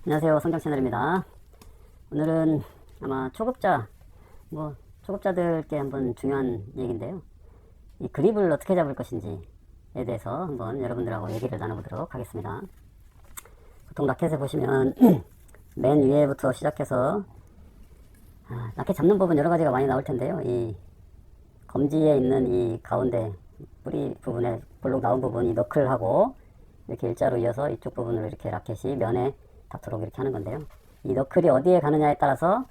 안녕하세요, 성경 채널입니다. 오늘은 아마 초급자들께 한번 중요한 얘기인데요. 이 그립을 어떻게 잡을 것인지에 대해서 한번 여러분들하고 얘기를 나눠보도록 하겠습니다. 보통 라켓을 보시면 맨 위에부터 시작해서 라켓 잡는 법은 여러 가지가 많이 나올 텐데요. 이 검지에 있는 이 가운데 뿌리 부분에 볼록 나온 부분, 이 너클하고 이렇게 일자로 이어서 이쪽 부분으로 이렇게 라켓이 면에 닿도록 이렇게 하는 건데요. 이 너클이 어디에 가느냐에 따라서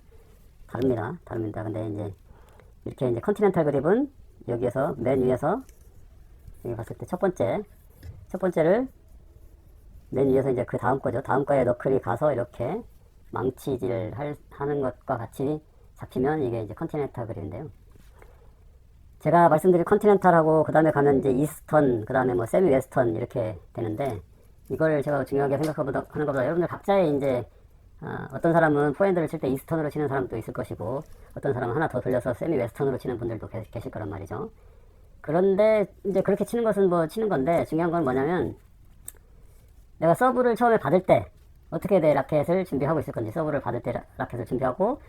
다릅니다. 근데 이렇게 이제 컨티넨탈 그립은 여기에서 맨 위에서 여기 봤을 때 첫 번째를 맨 위에서 이제 그 다음 거죠. 다음 거에 너클이 가서 이렇게 망치질 하는 것과 같이 잡히면 이게 이제 컨티넨탈 그립인데요. 제가 말씀드린 컨티넨탈하고 그 다음에 가면 이제 이스턴, 그 다음에 뭐 세미 웨스턴 이렇게 되는데, 이걸 제가 중요하게 생각하는 것보다 여러분들 각자의 이제 어떤 사람은 포핸드를 칠 때 이스턴으로 치는 사람도 있을 것이고, 어떤 사람은 하나 더 돌려서 세미 웨스턴으로 치는 분들도 계실 거란 말이죠. 그런데 이제 그렇게 치는 것은 뭐 치는 건데, 중요한 건 뭐냐면 내가 서브를 처음에 받을 때 어떻게 내 라켓을 준비하고 있을 건지, 서브를 받을 때 라켓을 준비하고,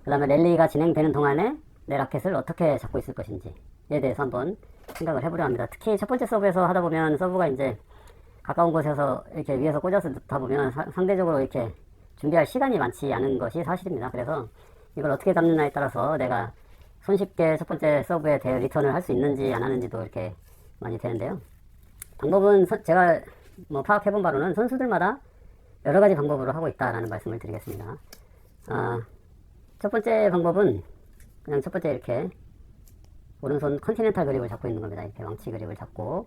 그 다음에 랠리가 진행되는 동안에 내 라켓을 어떻게 잡고 있을 것인지에 대해서 한번 생각을 해보려 합니다. 특히 첫 번째 서브에서 하다 보면 서브가 이제 가까운 곳에서 이렇게 위에서 꽂아서 넣다 보면 상대적으로 이렇게 준비할 시간이 많지 않은 것이 사실입니다. 그래서 이걸 어떻게 잡느냐에 따라서 내가 손쉽게 첫 번째 서브에 대해 리턴을 할 수 있는지 안 하는지도 이렇게 많이 되는데요. 방법은 제가 뭐 파악해본 바로는 선수들마다 여러 가지 방법으로 하고 있다라는 말씀을 드리겠습니다. 첫 번째 방법은 그냥 첫 번째 이렇게 오른손 컨티넨탈 그립을 잡고 있는 겁니다. 이렇게 왕치 그립을 잡고,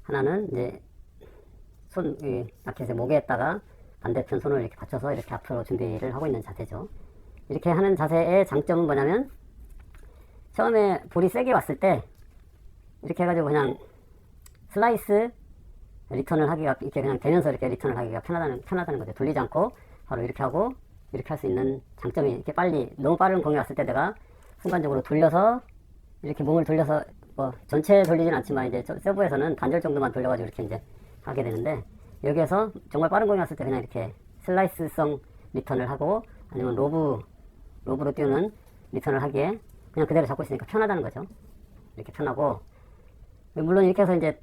하나는 이제 이 라켓의 목에다가 반대편 손을 이렇게 받쳐서 이렇게 앞으로 준비를 하고 있는 자세죠. 이렇게 하는 자세의 장점은 뭐냐면, 처음에 볼이 세게 왔을 때 이렇게 해가지고 그냥 슬라이스 리턴을 하기가, 이렇게 그냥 되면서 이렇게 리턴을 하기가 편하다는 거죠. 돌리지 않고 바로 이렇게 하고 이렇게 할 수 있는 장점이, 이렇게 너무 빠른 공이 왔을 때 내가 순간적으로 돌려서 이렇게 몸을 돌려서 뭐 전체 돌리진 않지만 이제 서브에서는 반절 정도만 돌려가지고 이렇게 이제 하게 되는데, 여기에서 정말 빠른 공이 왔을 때 그냥 이렇게 슬라이스성 리턴을 하고, 아니면 로브로 띄우는 리턴을 하기에 그냥 그대로 잡고 있으니까 편하다는 거죠. 이렇게 편하고, 물론 이렇게 해서 이제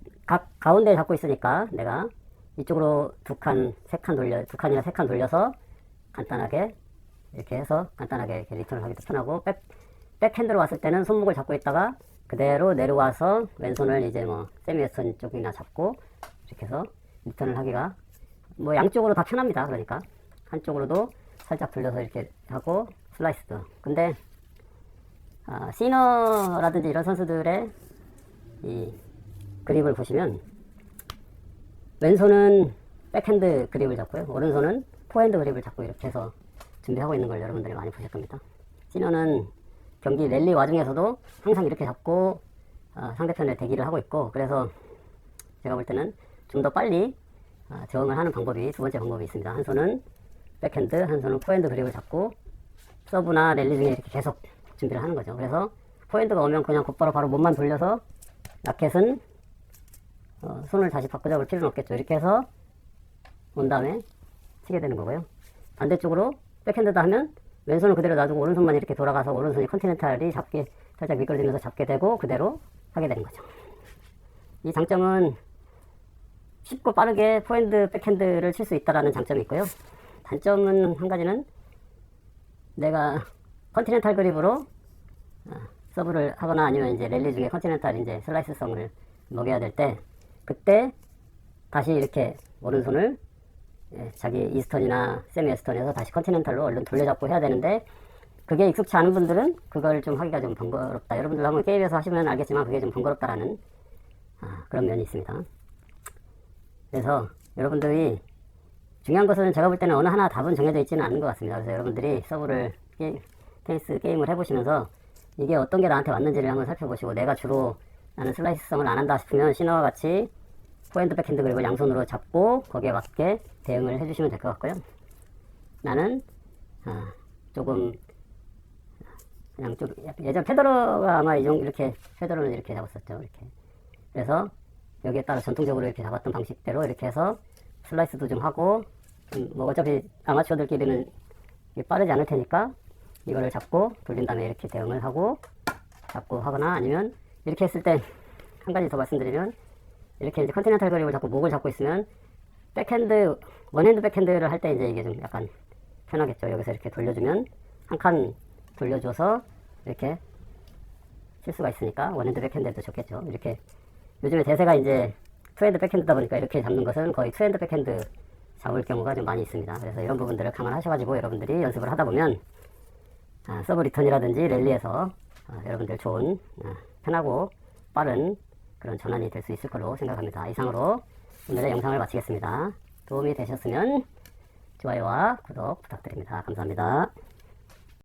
가운데 잡고 있으니까 내가 이쪽으로 두 칸이나 세 칸 돌려서 간단하게 이렇게 해서 간단하게 이렇게 리턴을 하기도 편하고, 백핸드로 왔을 때는 손목을 잡고 있다가 그대로 내려와서 왼손을 이제 뭐 세미 웨스턴 쪽이나 잡고 이렇게 해서 리턴을 하기가 뭐 양쪽으로 다 편합니다. 그러니까 한쪽으로도 살짝 돌려서 이렇게 하고 슬라이스도. 근데 시너라든지 이런 선수들의 이 그립을 보시면, 왼손은 백핸드 그립을 잡고요, 오른손은 포핸드 그립을 잡고 이렇게 해서 준비하고 있는 걸 여러분들이 많이 보실 겁니다. 시너는 경기 랠리 와중에서도 항상 이렇게 잡고 상대편에 대기를 하고 있고, 그래서 제가 볼 때는 좀 더 빨리 저응을 하는 방법이, 두 번째 방법이 있습니다. 한 손은 백핸드, 한 손은 포핸드 그립을 잡고 서브나 랠리 중에 이렇게 계속 준비를 하는 거죠. 그래서 포핸드가 오면 그냥 곧바로 바로 몸만 돌려서, 라켓은 손을 다시 바꿔잡을 필요는 없겠죠. 이렇게 해서 온 다음에 치게 되는 거고요. 반대쪽으로 백핸드다 하면 왼손을 그대로 놔두고 오른손만 이렇게 돌아가서 오른손이 컨티넨탈이 살짝 미끄러지면서 잡게 되고 그대로 하게 되는 거죠. 이 장점은 쉽고 빠르게 포핸드, 백핸드를 칠 수 있다라는 장점이 있고요. 단점은 한 가지는, 내가 컨티넨탈 그립으로 서브를 하거나 아니면 이제 랠리 중에 컨티넨탈 이제 슬라이스성을 먹여야 될 때, 그때 다시 이렇게 오른손을 자기 이스턴이나 세미 웨스턴에서 다시 컨티넨탈로 얼른 돌려잡고 해야 되는데, 그게 익숙치 않은 분들은 그걸 좀 하기가 좀 번거롭다. 여러분들 한번 게임에서 하시면 알겠지만 그게 좀 번거롭다라는 그런 면이 있습니다. 그래서 여러분들이, 중요한 것은 제가 볼 때는 어느 하나 답은 정해져 있지는 않은 것 같습니다. 그래서 여러분들이 서브를 테니스 게임을 해보시면서 이게 어떤 게 나한테 맞는지를 한번 살펴보시고, 내가 주로 나는 슬라이스성을 안 한다 싶으면 시너와 같이 포핸드, 백핸드 그립을 양손으로 잡고 거기에 맞게 대응을 해주시면 될 것 같고요. 나는 조금 그냥 좀 예전 페더러가 아마 이렇게 페더러는 이렇게 잡았었죠. 이렇게. 그래서 여기에 따라 전통적으로 이렇게 잡았던 방식대로 이렇게 해서 슬라이스도 좀 하고 뭐 어차피 아마추어들끼리는 이게 빠르지 않을 테니까 이거를 잡고 돌린 다음에 이렇게 대응을 하고 잡고 하거나 아니면 이렇게 했을 때 한 가지 더 말씀드리면 이렇게 이제 컨티넨탈 그립을 잡고 목을 잡고 있으면 백핸드, 원핸드 백핸드를 할 때 이제 이게 좀 약간 편하겠죠. 여기서 이렇게 돌려주면 한 칸 돌려줘서 이렇게 칠 수가 있으니까 원핸드 백핸드도 좋겠죠. 이렇게 요즘에 대세가 이제 투핸드 백핸드다 보니까 이렇게 잡는 것은 거의 투핸드 백핸드 잡을 경우가 좀 많이 있습니다. 그래서 이런 부분들을 감안하셔가지고 여러분들이 연습을 하다 보면 서브 리턴이라든지 랠리에서 여러분들 좋은 편하고 빠른 그런 전환이 될 수 있을 걸로 생각합니다. 이상으로 오늘의 영상을 마치겠습니다. 도움이 되셨으면 좋아요와 구독 부탁드립니다. 감사합니다.